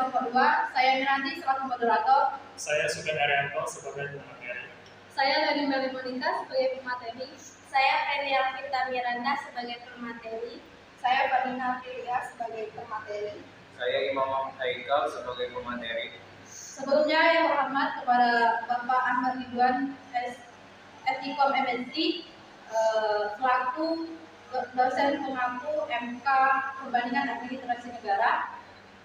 kelompok 2, saya Miranti selaku moderator. Saya Sugeng Arianto sebagai pemateri. Saya Leni Meli Monika sebagai pemateri. Saya Feni Alvita Miranda sebagai pemateri. Saya Fadina Filia sebagai pemateri. Saya Imam Haikal sebagai pemateri. Sebelumnya yang hormat kepada Bapak Ahmad Ridwan Etikom MSc selaku dosen pengampu MK Perbandingan Administrasi Negara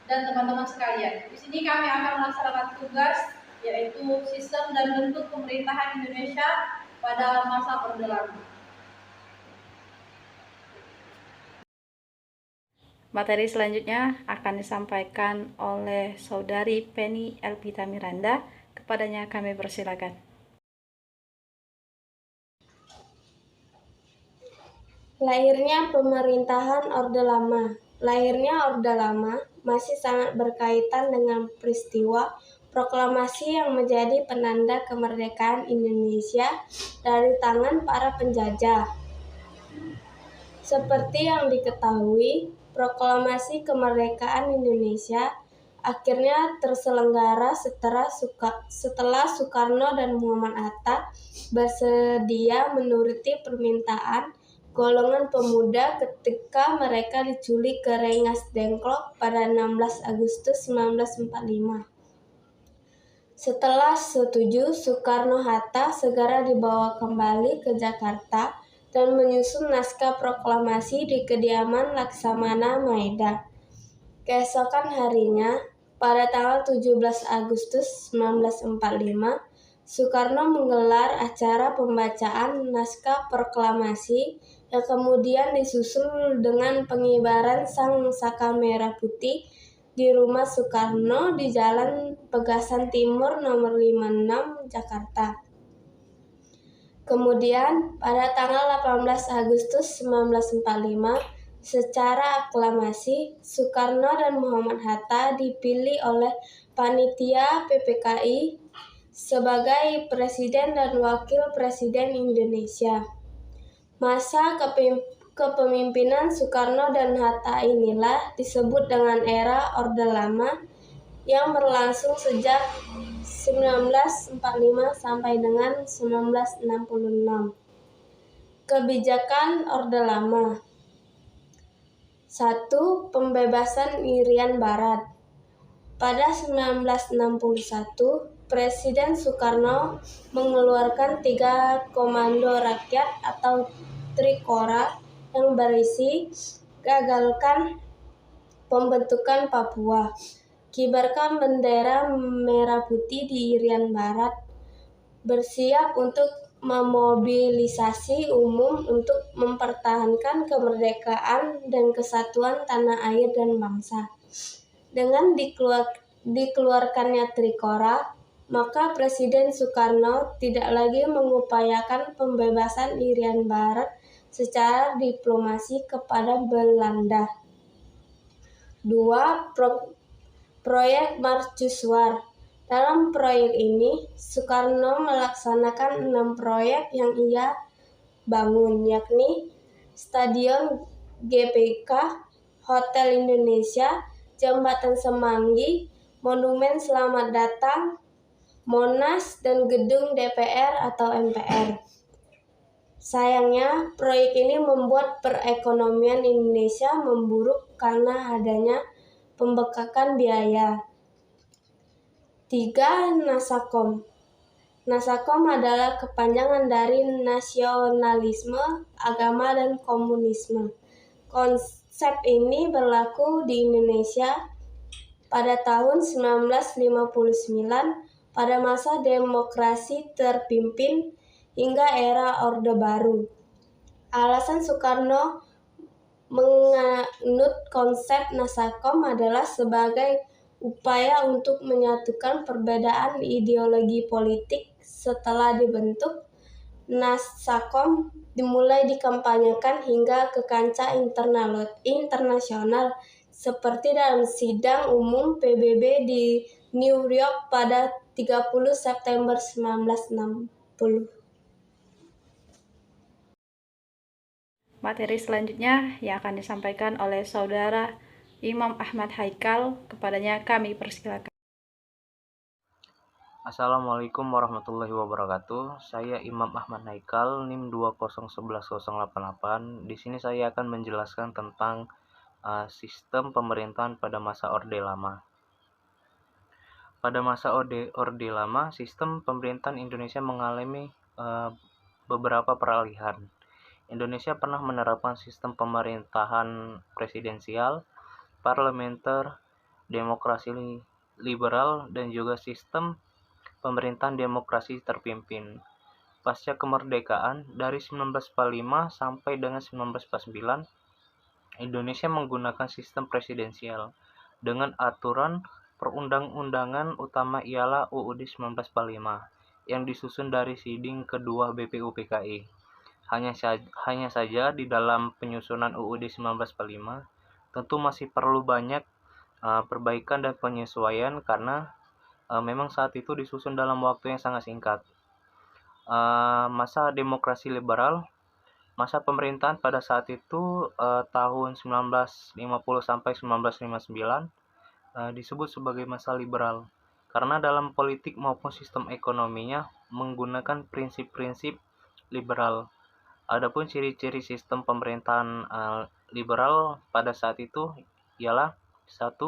dan teman-teman sekalian. Di sini kami akan melaksanakan tugas yaitu sistem dan bentuk pemerintahan Indonesia pada masa Orde Lama. Materi selanjutnya akan disampaikan oleh Saudari Feni Alvita Miranda. Kepadanya kami persilakan. Lahirnya pemerintahan Orde Lama. Lahirnya Orde Lama masih sangat berkaitan dengan peristiwa proklamasi yang menjadi penanda kemerdekaan Indonesia dari tangan para penjajah. Seperti yang diketahui, proklamasi kemerdekaan Indonesia akhirnya terselenggara setelah Soekarno dan Muhammad Hatta bersedia menuruti permintaan golongan pemuda ketika mereka diculik ke Rengas Dengklok pada 16 Agustus 1945. Setelah setuju, Soekarno-Hatta segera dibawa kembali ke Jakarta dan menyusun naskah proklamasi di kediaman Laksamana Maeda. Keesokan harinya, pada tanggal 17 Agustus 1945, Soekarno menggelar acara pembacaan naskah proklamasi yang kemudian disusul dengan pengibaran sang saka merah putih di rumah Soekarno di Jalan Pegasan Timur nomor 56 Jakarta. Kemudian pada tanggal 18 Agustus 1945, secara aklamasi Soekarno dan Muhammad Hatta dipilih oleh panitia PPKI sebagai Presiden dan Wakil Presiden Indonesia. Masa kepemimpinan Soekarno dan Hatta inilah disebut dengan era Orde Lama yang berlangsung sejak 1945 sampai dengan 1966. Kebijakan Orde Lama. 1. Pembebasan Irian Barat. Pada 1961, Presiden Soekarno mengeluarkan 3 Komando Rakyat atau Trikora yang berisi gagalkan pembentukan Papua, kibarkan bendera merah putih di Irian Barat, bersiap untuk memobilisasi umum untuk mempertahankan kemerdekaan dan kesatuan tanah air dan bangsa. Dengan dikeluarkannya Trikora, maka Presiden Soekarno tidak lagi mengupayakan pembebasan Irian Barat secara diplomasi kepada Belanda. 2. Proyek Mercusuar. Dalam proyek ini, Soekarno melaksanakan 6 proyek yang ia bangun, yakni Stadion GBK, Hotel Indonesia, Jembatan Semanggi, Monumen Selamat Datang, Monas, dan Gedung DPR atau MPR. Sayangnya, proyek ini membuat perekonomian Indonesia memburuk karena adanya pembengkakan biaya. 3. Nasakom. Nasakom adalah kepanjangan dari nasionalisme, agama, dan komunisme. Konsep ini berlaku di Indonesia pada tahun 1959 pada masa demokrasi terpimpin hingga era Orde Baru. Alasan Soekarno menganut konsep Nasakom adalah sebagai upaya untuk menyatukan perbedaan ideologi politik. Setelah dibentuk, Nasakom dimulai dikampanyekan hingga ke kancah internasional seperti dalam sidang umum PBB di New York pada 30 September 1960. Materi selanjutnya yang akan disampaikan oleh Saudara Imam Ahmad Haikal, kepadanya kami persilakan. Assalamualaikum warahmatullahi wabarakatuh. Saya Imam Ahmad Haikal, NIM 2011088. Di sini saya akan menjelaskan tentang sistem pemerintahan pada masa Orde Lama. Pada masa Orde Lama, sistem pemerintahan Indonesia mengalami beberapa peralihan. Indonesia pernah menerapkan sistem pemerintahan presidensial, parlementer, demokrasi liberal, dan juga sistem pemerintahan demokrasi terpimpin. Pasca kemerdekaan dari 1945 sampai dengan 1949, Indonesia menggunakan sistem presidensial dengan aturan perundang-undangan utama ialah UUD 1945 yang disusun dari siding kedua BPUPKI. Hanya saja di dalam penyusunan UUD 1945 tentu masih perlu banyak perbaikan dan penyesuaian karena memang saat itu disusun dalam waktu yang sangat singkat. Masa demokrasi liberal, masa pemerintahan pada saat itu tahun 1950 sampai 1959 disebut sebagai masa liberal karena dalam politik maupun sistem ekonominya menggunakan prinsip-prinsip liberal. Adapun ciri-ciri sistem pemerintahan liberal pada saat itu ialah 1.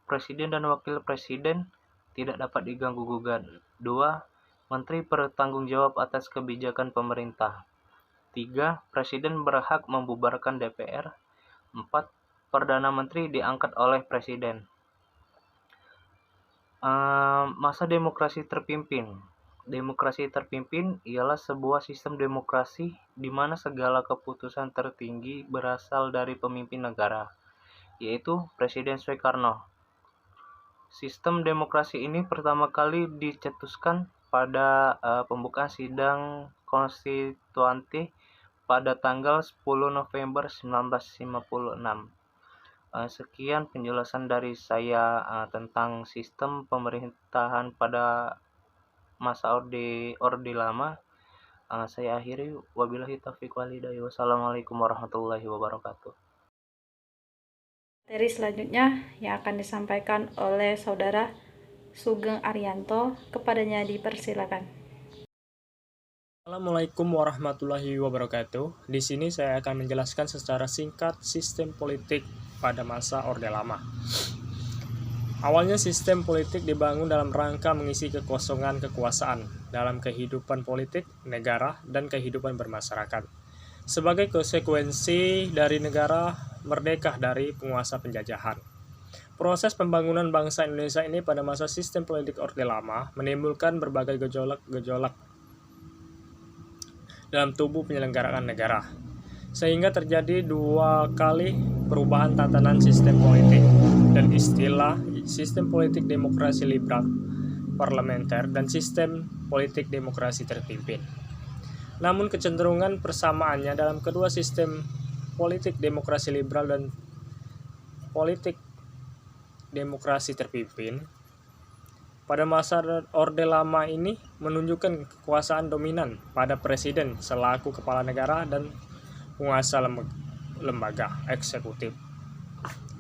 Presiden dan wakil presiden tidak dapat diganggu-gugat. 2. Menteri bertanggung jawab atas kebijakan pemerintah. 3. Presiden berhak membubarkan DPR. 4. Perdana Menteri diangkat oleh Presiden. Masa demokrasi terpimpin. Demokrasi terpimpin ialah sebuah sistem demokrasi di mana segala keputusan tertinggi berasal dari pemimpin negara, yaitu Presiden Soekarno. Sistem demokrasi ini pertama kali dicetuskan pada pembukaan sidang konstituante pada tanggal 10 November 1956. Sekian penjelasan dari saya tentang sistem pemerintahan pada masa Orde Lama. Saya akhiri, wabillahi taufiq wal hidayah. Wassalamualaikum warahmatullahi wabarakatuh. Materi selanjutnya yang akan disampaikan oleh Saudara Sugeng Arianto, kepadanya dipersilakan. Assalamualaikum warahmatullahi wabarakatuh. Di sini saya akan menjelaskan secara singkat sistem politik pada masa Orde Lama. Awalnya sistem politik dibangun dalam rangka mengisi kekosongan kekuasaan dalam kehidupan politik, negara, dan kehidupan bermasyarakat. Sebagai konsekuensi dari negara merdeka dari penguasa penjajahan. Proses pembangunan bangsa Indonesia ini pada masa sistem politik Orde Lama menimbulkan berbagai gejolak dalam tubuh penyelenggaraan negara, sehingga terjadi 2 kali perubahan tatanan sistem politik dan istilah sistem politik demokrasi liberal parlementer dan sistem politik demokrasi terpimpin. Namun kecenderungan persamaannya dalam kedua sistem politik demokrasi liberal dan politik demokrasi terpimpin pada masa Orde Lama ini menunjukkan kekuasaan dominan pada presiden selaku kepala negara dan penguasa lembaga eksekutif.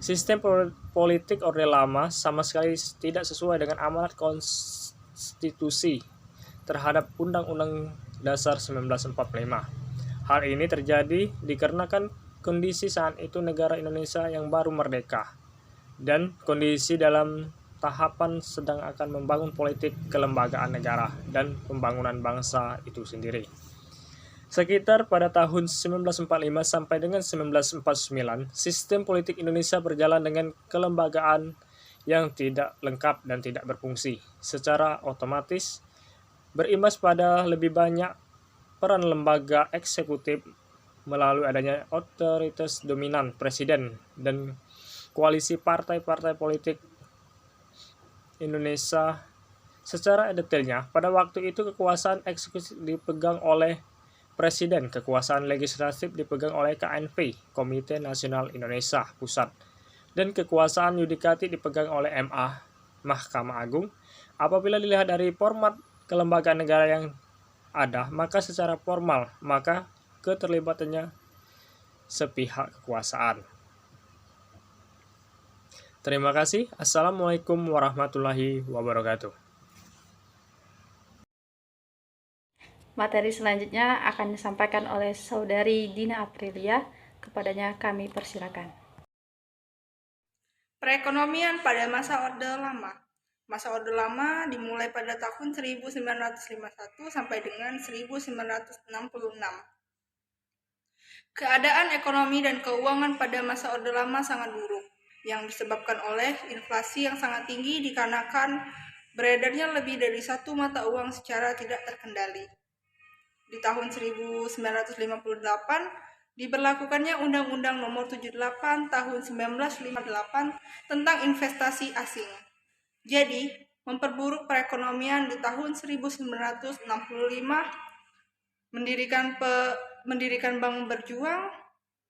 Sistem politik Orde Lama sama sekali tidak sesuai dengan amanat konstitusi terhadap Undang-Undang Dasar 1945. Hal ini terjadi dikarenakan kondisi saat itu negara Indonesia yang baru merdeka dan kondisi dalam tahapan sedang akan membangun politik kelembagaan negara dan pembangunan bangsa itu sendiri. Sekitar pada tahun 1945 sampai dengan 1949, sistem politik Indonesia berjalan dengan kelembagaan yang tidak lengkap dan tidak berfungsi. Secara otomatis, berimbas pada lebih banyak peran lembaga eksekutif melalui adanya otoritas dominan presiden dan koalisi partai-partai politik Indonesia. Secara detailnya, pada waktu itu kekuasaan eksekutif dipegang oleh presiden, kekuasaan legislatif dipegang oleh KNP, Komite Nasional Indonesia Pusat, dan kekuasaan yudikatif dipegang oleh MA, Mahkamah Agung. Apabila dilihat dari format kelembagaan negara yang ada, maka secara formal, maka keterlibatannya sepihak kekuasaan. Terima kasih. Assalamualaikum warahmatullahi wabarakatuh. Materi selanjutnya akan disampaikan oleh Saudari Dina Aprilia. Kepadanya kami persilakan. Perekonomian pada masa Orde Lama. Masa Orde Lama dimulai pada tahun 1951 sampai dengan 1966. Keadaan ekonomi dan keuangan pada masa Orde Lama sangat buruk, yang disebabkan oleh inflasi yang sangat tinggi dikarenakan beredarnya lebih dari satu mata uang secara tidak terkendali. Di tahun 1958, diberlakukannya Undang-Undang Nomor 78 Tahun 1958 tentang investasi asing. Jadi, memperburuk perekonomian di tahun 1965, mendirikan bank berjuang,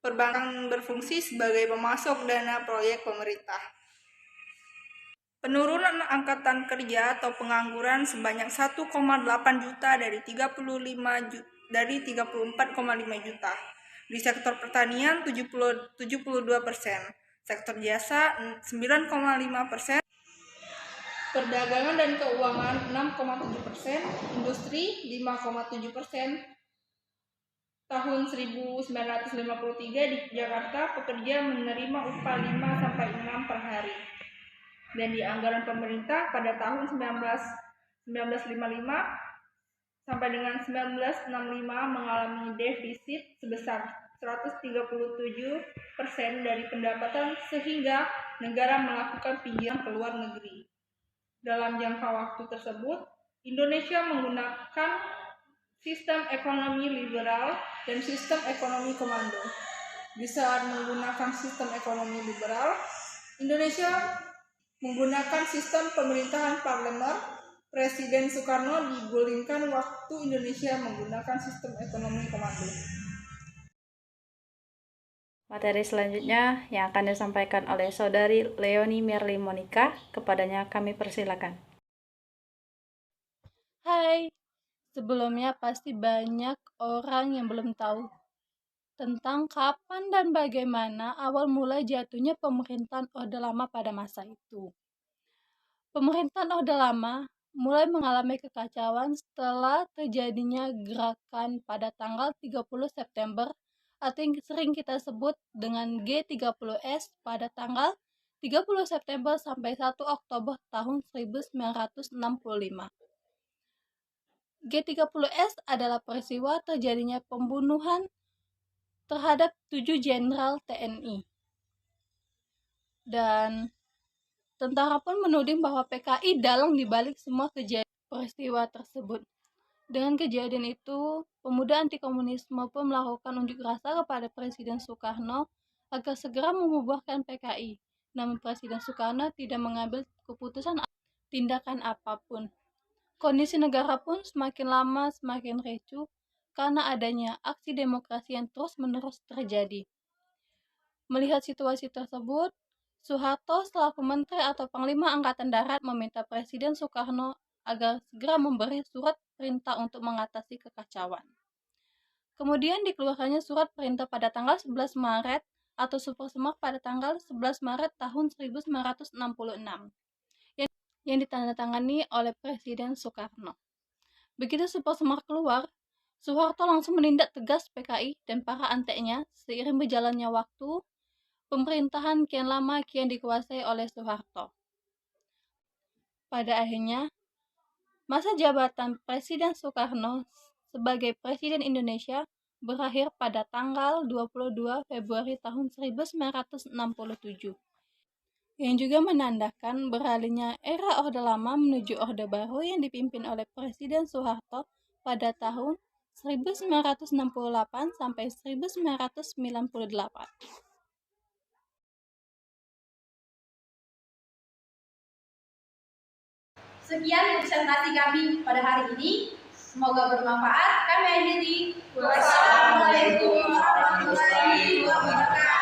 perbankan berfungsi sebagai pemasok dana proyek pemerintah. Penurunan angkatan kerja atau pengangguran sebanyak 1,8 juta dari 34,5 juta. Di sektor pertanian 72%, sektor jasa 9,5%, perdagangan dan keuangan 6,7%, industri 5,7%. Tahun 1953 di Jakarta pekerja menerima upah 5-6 per hari. Dan di anggaran pemerintah pada tahun 1955 sampai dengan 1965 mengalami defisit sebesar 137% dari pendapatan sehingga negara melakukan pinjaman ke luar negeri. Dalam jangka waktu tersebut, Indonesia menggunakan sistem ekonomi liberal dan sistem ekonomi komando. Di saat menggunakan sistem ekonomi liberal, Indonesia menggunakan sistem pemerintahan parlemen. Presiden Soekarno digulingkan waktu Indonesia menggunakan sistem ekonomi komando. Materi selanjutnya yang akan disampaikan oleh Saudari Leoni Merli Monica. Kepadanya kami persilakan. Hai, sebelumnya pasti banyak orang yang belum tahu tentang kapan dan bagaimana awal mula jatuhnya pemerintahan Orde Lama pada masa itu. Pemerintahan Orde Lama mulai mengalami kekacauan setelah terjadinya gerakan pada tanggal 30 September atau yang sering kita sebut dengan G30S pada tanggal 30 September sampai 1 Oktober tahun 1965. G30S adalah peristiwa terjadinya pembunuhan terhadap 7 jenderal TNI. Dan tentara pun menuding bahwa PKI dalang dibalik semua peristiwa tersebut. Dengan kejadian itu, pemuda anti komunisme pun melakukan unjuk rasa kepada Presiden Soekarno agar segera membubarkan PKI. Namun Presiden Soekarno tidak mengambil keputusan tindakan apapun. Kondisi negara pun semakin lama semakin ricuh karena adanya aksi demokrasi yang terus-menerus terjadi. Melihat situasi tersebut, Soeharto selaku Menteri atau Panglima Angkatan Darat meminta Presiden Soekarno agar segera memberi surat perintah untuk mengatasi kekacauan. Kemudian dikeluarkannya surat perintah pada tanggal 11 Maret atau Supersemar pada tanggal 11 Maret tahun 1966 yang ditandatangani oleh Presiden Soekarno. Begitu Supersemar keluar, Soeharto langsung menindak tegas PKI dan para anteknya. Seiring berjalannya waktu, pemerintahan kian lama kian dikuasai oleh Soeharto. Pada akhirnya, masa jabatan Presiden Soekarno sebagai Presiden Indonesia berakhir pada tanggal 22 Februari tahun 1967, yang juga menandakan beralihnya era Orde Lama menuju Orde Baru yang dipimpin oleh Presiden Soeharto pada tahun 1968 sampai 1998. Sekian presentasi kami pada hari ini. Semoga bermanfaat. Kami akhiri. Wassalamualaikum warahmatullahi wabarakatuh.